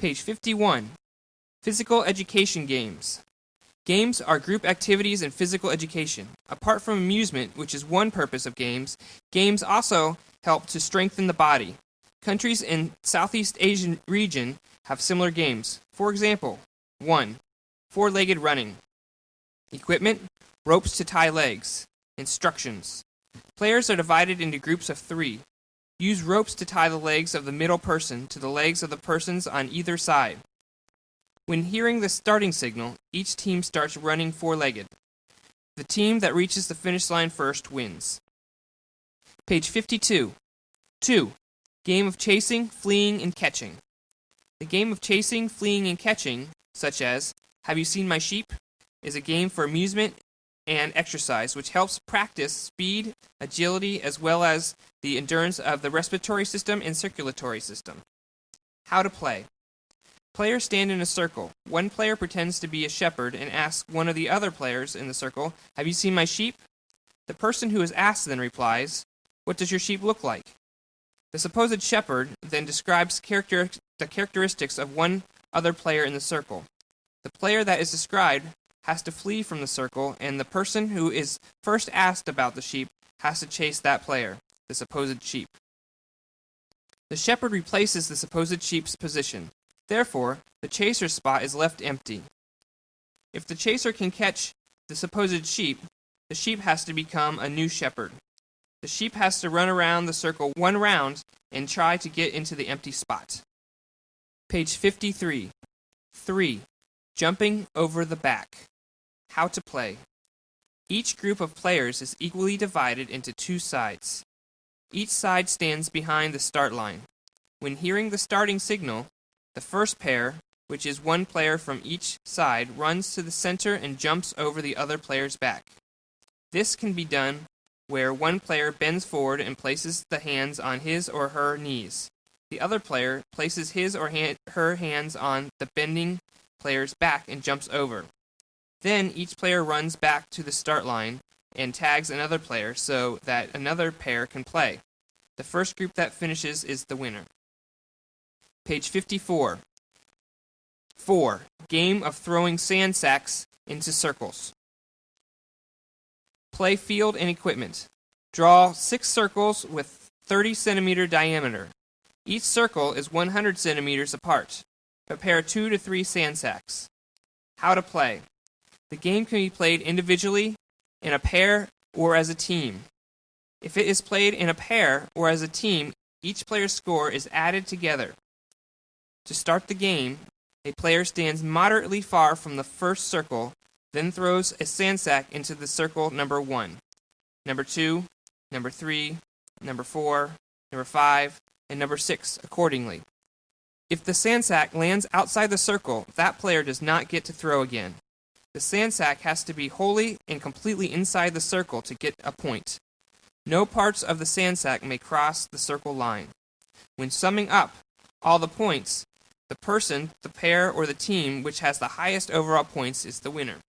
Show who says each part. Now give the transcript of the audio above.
Speaker 1: Page 51. Physical education games. Games are group activities in physical education. Apart from amusement, which is one purpose of games, games also help to strengthen the body. Countries in Southeast Asian region have similar games. For example, 1. Four-legged running. Equipment: ropes to tie legs. Instructions: players are divided into groups of 3. Use ropes to tie the legs of the middle person to the legs of the persons on either side. When hearing the starting signal, each team starts running four-legged. The team that reaches the finish line first wins. Page 52. 2. Game of chasing, fleeing, and catching. The game of chasing, fleeing, and catching, such as Have You Seen My Sheep?, is a game for amusement and exercise which helps practice speed, agility, as well as the endurance of the respiratory system and circulatory system. How to play. Players stand in a circle. One player pretends to be a shepherd and asks one of the other players in the circle, "Have you seen my sheep?" The person who is asked then replies, "What does your sheep look like?" The supposed shepherd then describes the characteristics of one other player in the circle. The player that is described has to flee from the circle, and the person who is first asked about the sheep has to chase that player, the supposed sheep. The shepherd replaces the supposed sheep's position. Therefore, the chaser's spot is left empty. If the chaser can catch the supposed sheep, the sheep has to become a new shepherd. The sheep has to run around the circle one round and try to get into the empty spot. Page 53. 3. Jumping over the back. How to play. Each group of players is equally divided into 2 sides. Each side stands behind the start line. When hearing the starting signal, the first pair, which is one player from each side, runs to the center and jumps over the other player's back. This can be done where one player bends forward and places the hands on his or her knees. The other player places his or her hands on the bending player's back and jumps over. Then each player runs back to the start line and tags another player so that another pair can play. The first group that finishes is the winner. Page 54. 4. Game of throwing sand sacks into circles. Play field and equipment. Draw 6 circles with 30 centimeter diameter. Each circle is 100 centimeters apart. Prepare 2 to 3 sand sacks. How to play. The game can be played individually, in a pair, or as a team. If it is played in a pair or as a team, each player's score is added together. To start the game, a player stands moderately far from the first circle, then throws a sand sack into the circle number 1, number 2, number 3, number 4, number 5, and number 6 accordingly. If the sand sack lands outside the circle, that player does not get to throw again. The sand sack has to be wholly and completely inside the circle to get a point. No parts of the sand sack may cross the circle line. When summing up all the points, the person, the pair, or the team which has the highest overall points is the winner.